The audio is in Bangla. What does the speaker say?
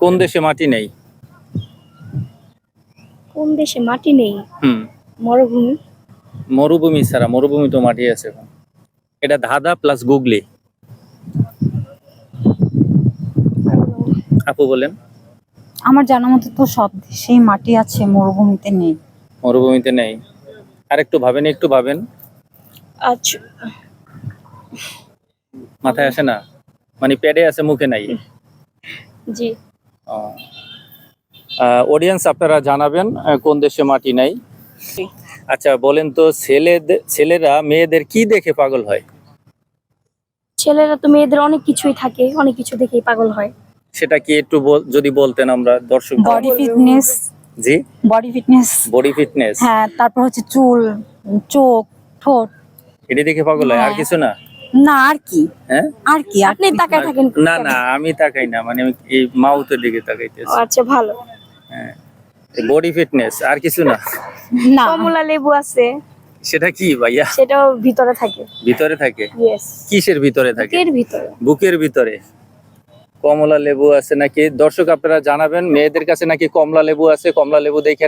কোন দেশে মাটি নেই? কোন দেশে মাটি নেই? হুম। মরুভূমি। মরুভূমি ছাড়া, মরুভূমি তো মাটি আছে এখন। এটা ধাঁধা প্লাস গুগলি। আপু বলেন। আমার জানা মতো তো সব দেশেই মাটি আছে, মরুভূমিতে নেই। মরুভূমিতে নেই। আর একটু ভাবেন, একটু ভাবেন। আচ্ছা, মাথায় আসে না, মানে পেটে আছে মুখে নাই। জি। অডিয়েন্স আপনারা জানাবেন কোন দেশে মাটি নাই। আচ্ছা বলেন তো, ছেলেরা মেয়েদের কি দেখে পাগল হয়? ছেলেরা তো মেয়েদের অনেক কিছুই থাকে, অনেক কিছু দেখেই পাগল হয়। সেটা কি একটু যদি বলতেন আমরা দর্শক। Body fitness. জি, বডি ফিটনেস। Body fitness. হ্যাঁ, তারপর হচ্ছে চুল, চোখ, ঠোঁট। এটি দেখে পাগল হয়, আর হ্যাঁ। কিছু না? না, আর কি? হ্যাঁ, আর কি? আপনি তাকায় থাকেন না কেন? না, আমি তাকাই না, মানে আমি এই মাউথের দিকে ও তাকাইতেছি। আচ্ছা, ভালো। হ্যাঁ, বডি ফিটনেস, আর কিছু না? না। কমলা লেবু আছে, সেটা কি ভাইয়া? সেটাও ভিতরে থাকে। ভিতরে থাকে? ইয়েস, কিসের ভিতরে থাকে? বুকের ভিতরে। বুকের ভিতরে কমলা লেবু আছে নাকি? দর্শক আপনারা জানাবেন, মেয়েদের কাছে নাকি কমলা লেবু আছে, কমলা লেবু দেখে